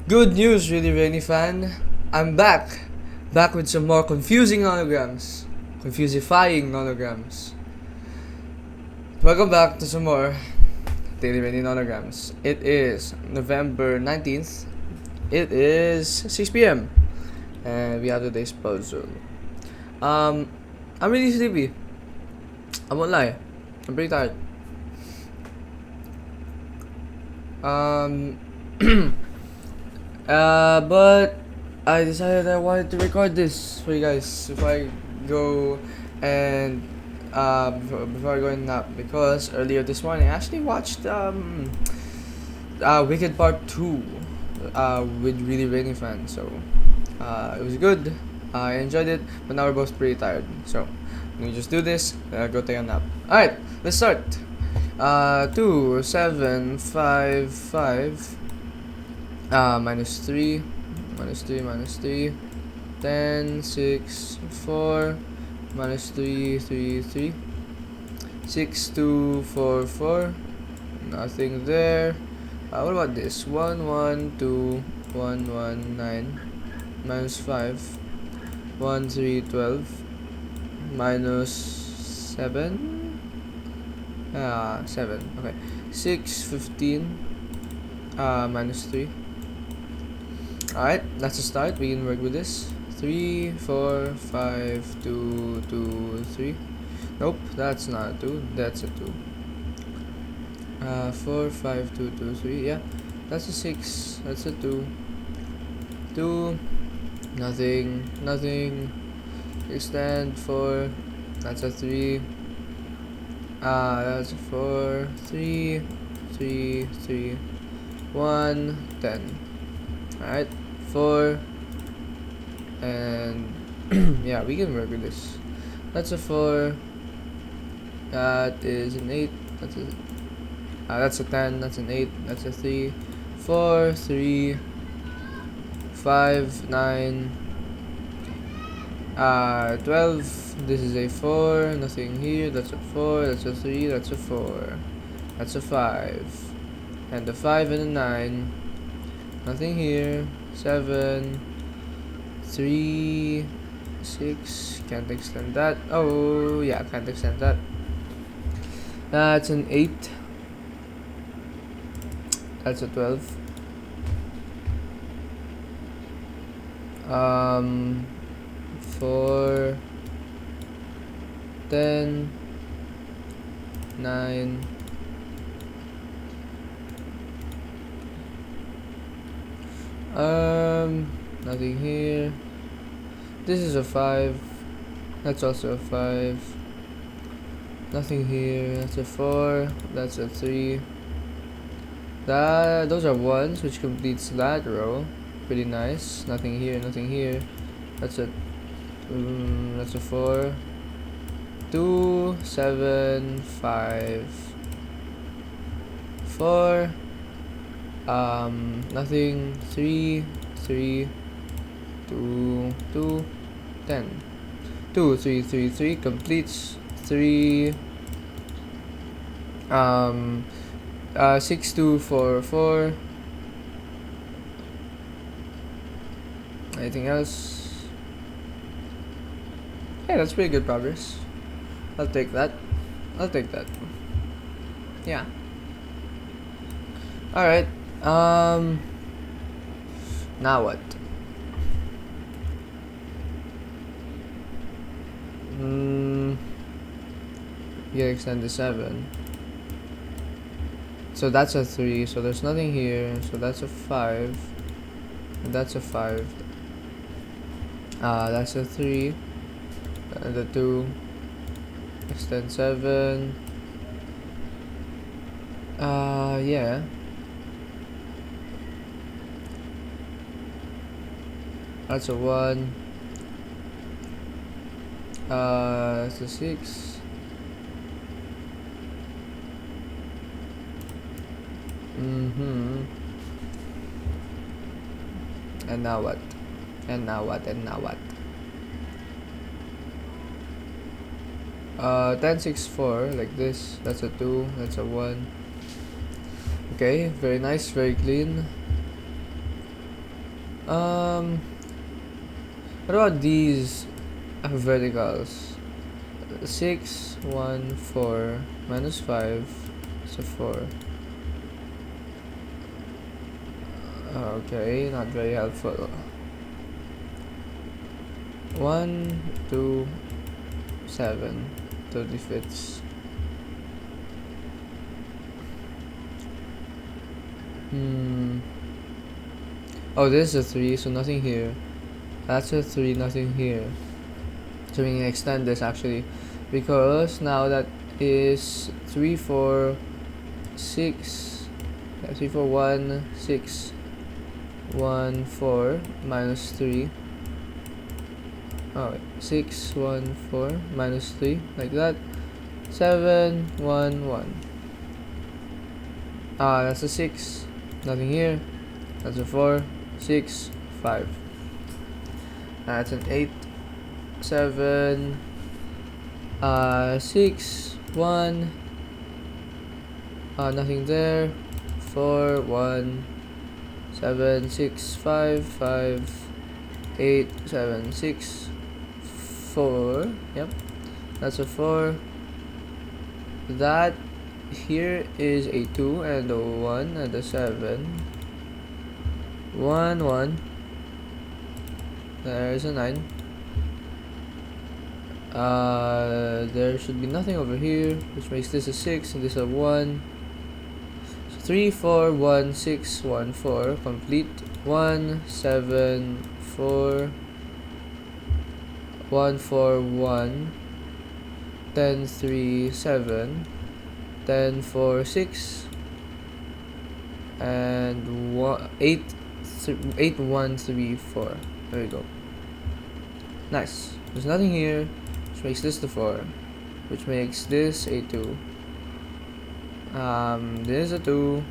Good news, really rainy fan. I'm back. Back with some more confusing nonograms. Confusifying nonograms. Welcome back to some more Daily Rainy Nonograms. It is November 19th. It is 6 p.m. And we have today's puzzle. Um, I'm really sleepy. I won't lie. I'm pretty tired. Um, but I decided I wanted to record this for you guys before I go and before I go and nap, because earlier this morning I actually watched Wicked Part 2 with really rainy fans, so it was good. I enjoyed it, but now we're both pretty tired, so let me just do this, go take a nap. Alright, let's start. 2, 7, 5, 5, minus 3, minus 3, minus 3, 10, 6, 4, minus 3, 3, 3, 6, 2, 4, 4, nothing there. What about this? 1, 1, 2, 1, 1, 9, minus 5, 1, 3, 12, minus 7, 7, okay, 6, 15, minus 3. Alright, that's a start. We can work with this. 3, 4, 5, 2, 2, 3. Nope, that's not a 2. That's a 2. 4, 5, 2, 2, 3. Yeah, that's a 6. That's a 2. 2. Nothing. Nothing. Extend. 4. That's a 3. That's a 4. 3. 3. 3. 1. 10. Alright, 4, and yeah, we can work with this. That's a 4. That is an 8. That's a 10. That's an 8. That's a 3. 4, 3, 5, 9, 12. This is a 4. Nothing here. That's a 4. That's a 3. That's a 4. That's a 5. And a 5 and a 9. Nothing here. 7, 3, 6. Can't extend that. Oh yeah, can't extend that. That's an 8. That's a 12. 4, 10, 9. Nothing here. This is a 5. That's also a 5. Nothing here. That's a 4. That's a 3. Those are 1s, which completes that row. Pretty nice. Nothing here. Nothing here. That's a 4. 2, 7, 5, 4. Nothing. 3, 3, 2, 2, 10. 2, 3, 3, 3 completes 3. 6, 2, 4, 4. Anything else? Hey, that's pretty good progress. I'll take that. I'll take that. Yeah. Alright. Now what? You can extend the 7. So that's a 3. So there's nothing here. So that's a 5. And that's a 5. That's a 3. And the 2. Extend 7. Yeah. That's a 1. That's a 6. And now what? And now what? And now what? 10, 6, 4, like this. That's a 2. That's a 1. Okay, very nice, very clean. What about these verticals? 6, 1, 4, minus 5, so 4. Okay, not very helpful. 1, 2, 7, 35ths. Oh, this is a 3, so nothing here. That's a 3, nothing here. So we can extend this actually, because now that is 3, 4, 6. Yeah, 3, 4, 1, 6, 1, 4, minus 3. Oh, wait. 6, 1, 4, minus 3, like that. 7, 1, 1. That's a 6. Nothing here. That's a 4, 6, 5. That's an 8, 7, 6, 1. Nothing there. 4, 1, 7, 6, 5, 5, 8, 7, 6, 4. Yep, that's a 4. That here is a 2 and a 1 and a 7. 1, 1. There's a 9. There should be nothing over here, which makes this a 6 and this a 1. So 3, 4, 1, 6, 1, 4. Complete. 1, 7, 4. 1, 4, 1. 10, 3, 7. 10, 4, 6. And 8, 8, 1, 3, 4. There we go. Nice. There's nothing here, which makes this the 4, which makes this a 2. This is a 2,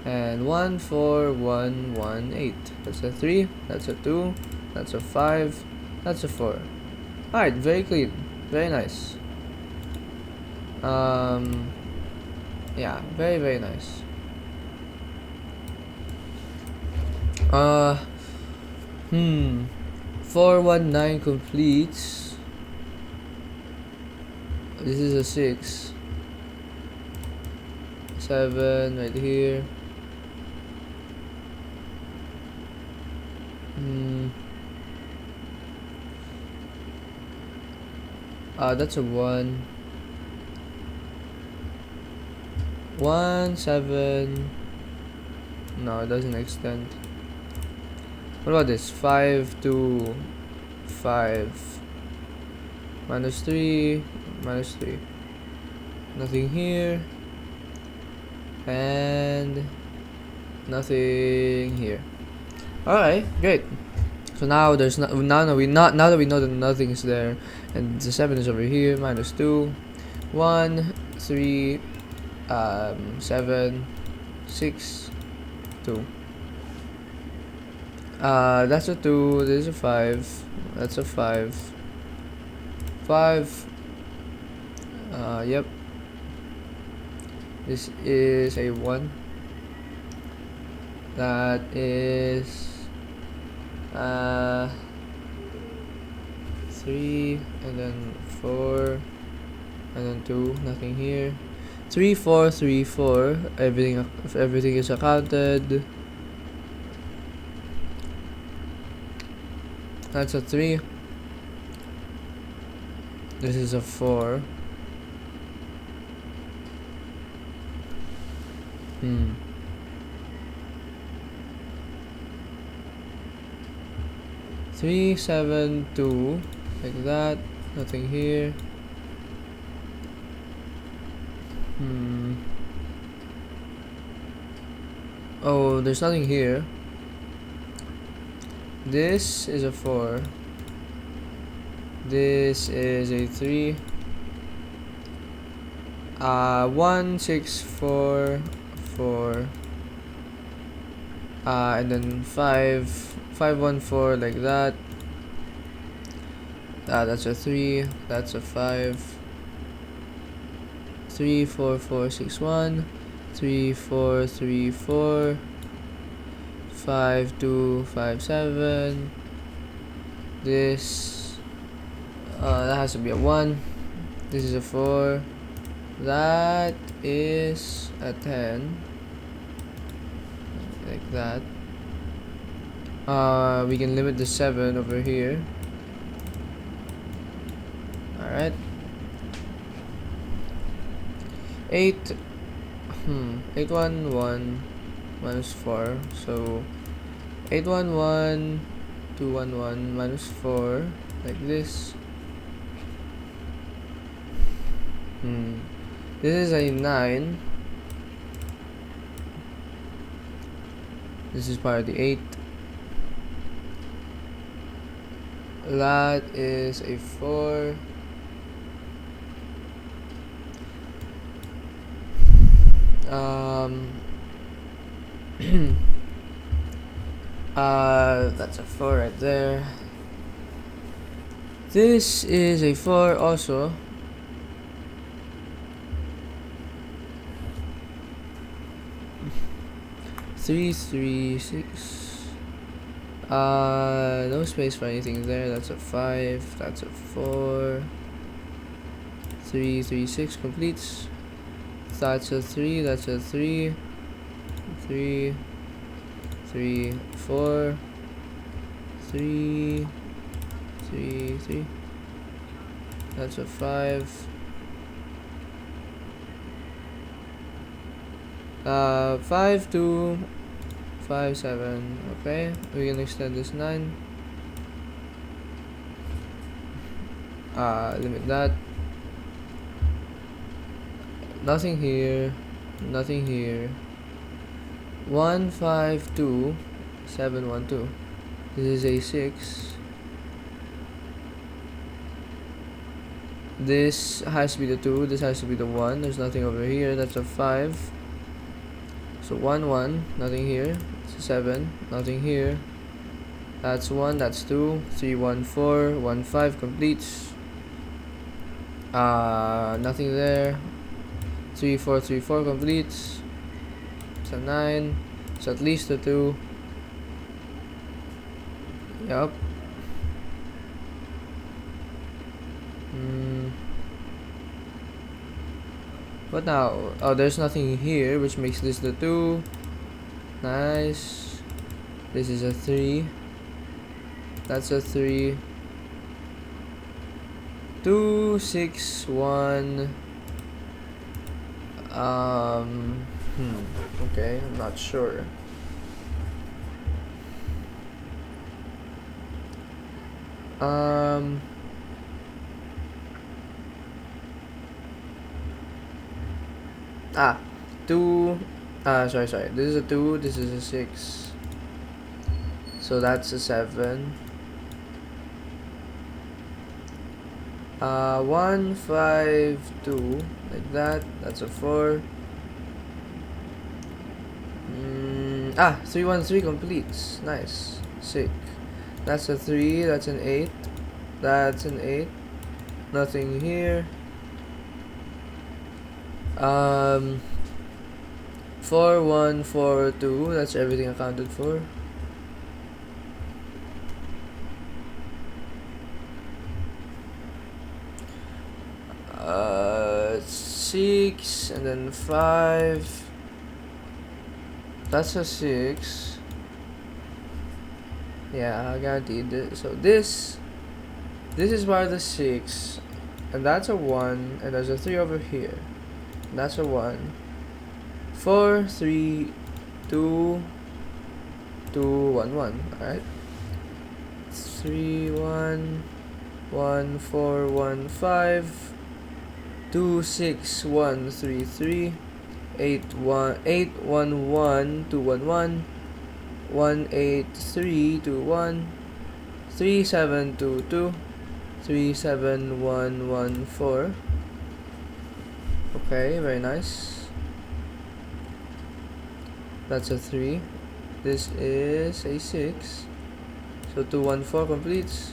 and 1, 4, 1, 1, 8. That's a 3. That's a 2. That's a 5. That's a 4. Alright, very clean. Very nice. Yeah, very, very nice. 419 completes. This is a 6. 7 right here. That's a 1. 1, 7. No, it doesn't extend. What about this? 5, 2, 5. Minus 3, minus 3. Nothing here. And nothing here. Alright, great. So now there's now that we know that nothing is there, and the 7 is over here. Minus 2, 1, 3, 7, 6, 2. That's a 2. This is a 5. That's a 5. 5. Yep. This is a 1. That is 3, and then 4, and then 2. Nothing here. 3, 4, 3, 4. Everything is accounted. That's a 3. This is a 4. 3, 7, 2. Like that. Nothing here. Oh, there's nothing here. This is a 4. This is a 3. 1, 6, 4, 4. And then 5, 5, 1, 4, like that. That's a 3. That's a 5. 3, 4, 4, 6, 1. 3, 4, 3, 4. 5 2 5 7. This that has to be a 1. This is a 4. That is a 10. Like that. We can limit the 7 over here. Alright. 8 811 minus 4. So 811 211 minus 4, like this. This is a 9. This is part of the 8. That is a 4. That's a 4 right there. This is a 4 also. Three, 3, 6. No space for anything there. That's a 5. That's a 4. 3, 3, 6 completes. That's a 3. That's a 3. 3, 3, 4. 3, 3, 3. That's a 5. 5 2 5 7. Okay, we can extend this 9. Limit that. Nothing here. Nothing here. 1 5 2 7 1 2. This is a 6. This has to be the 2. This has to be the 1. There's nothing over here. That's a 5. So 1 1. Nothing here. It's a 7. Nothing here. That's 1. That's 2. 3 1 4. 1 5 completes. Nothing there. 3 4 3 4 completes. It's a 9. It's at least a 2. Yup. What now? Oh, there's nothing here, which makes this the 2. Nice. This is a 3. That's a 3. 2 6 1. Okay, I'm not sure. Ah, 2. Sorry. This is a 2. This is a 6. So that's a 7. 1 5 2, like that. That's a 4. 3 1 3 completes. Nice, sick. That's a 3. That's an 8. That's an 8. Nothing here. 4 1 4 2. That's everything accounted for. Six and then 5. That's a 6. Yeah, guaranteed. So this is part of the 6, and that's a 1, and there's a 3 over here. And that's a 1. 4 3 2 2 1 1. All right. 3 1 1 4 1 5. 2 6 1 3 3. 8 1 8 1 1 2 1 1. 1 8 3 2 1. 3 7 2 2. 3 7 1 1 4. Okay, very nice. That's a 3. This is a 6. So 2 1 4 completes.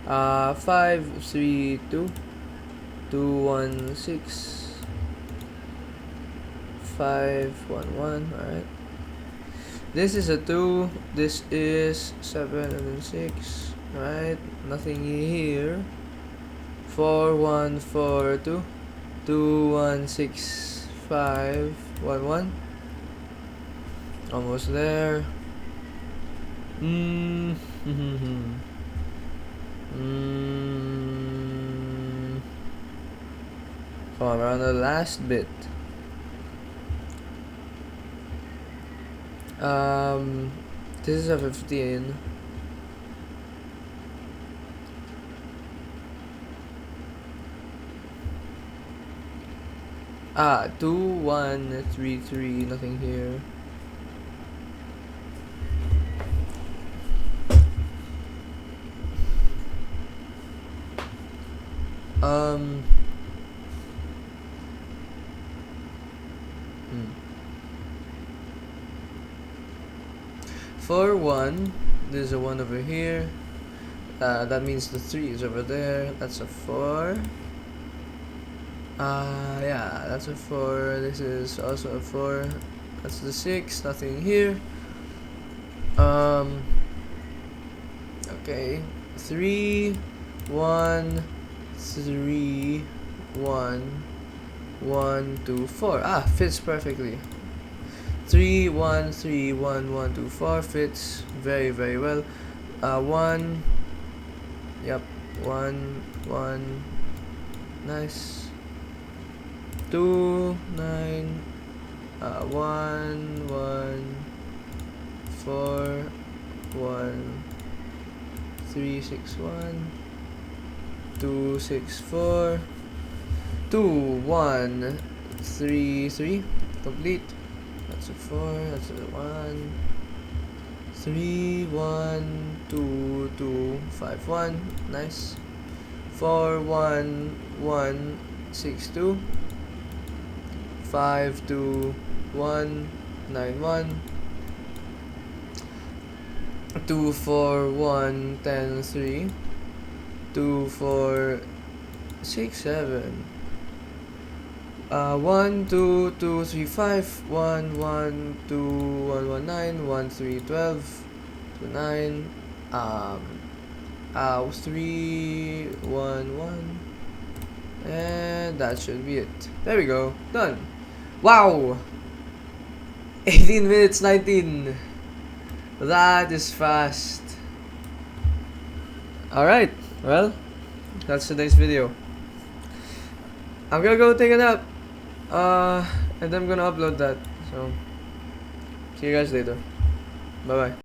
5 3 2. 2 1 6. 5 1 1. Alright. This is a 2. This is 7 and then 6. Right? Nothing here. 4, 1, 4, 2. 2, 1, 6, 5, 1, 1. Almost there. Mm. Come on, we're on the last bit. This is a 15. Ah, 2, 1, 3, 3. Nothing here. Um. 4, 1. There's a 1 over here. That means the 3 is over there. That's a 4. Yeah, that's a 4. This is also a 4. That's the 6. Nothing here. Okay. 3, 1, 3, 1, 1, 2, 4. Ah, fits perfectly. 3, 1, 3, 1, 1, 2, 4 fits very, very well. 1. Yep. 1, 1. Nice. 2, 9. 1, 1, 4, 1, 3, 6, 1, 2, 6, 4, 2, 1, 3, 3. Complete. That's a 4. That's a 1. 3, 1, 2, 2, 5, 1. Nice. 4, 1, 1, 6, 2. 5, 2, 1, 9, 1. 2, 4, 1, 10, 3. 2, 4, 6, 7. 1, 2, 2, 3, 5. 1, 1, 2, 1, 1, 9. 1, 3, 12. 2, 9. 3, 1, 1. And that should be it. There we go. Done. Wow! 18 minutes 19. That is fast. Alright, well, that's today's video. I'm gonna go take a nap. And I'm gonna upload that. So, see you guys later. Bye bye.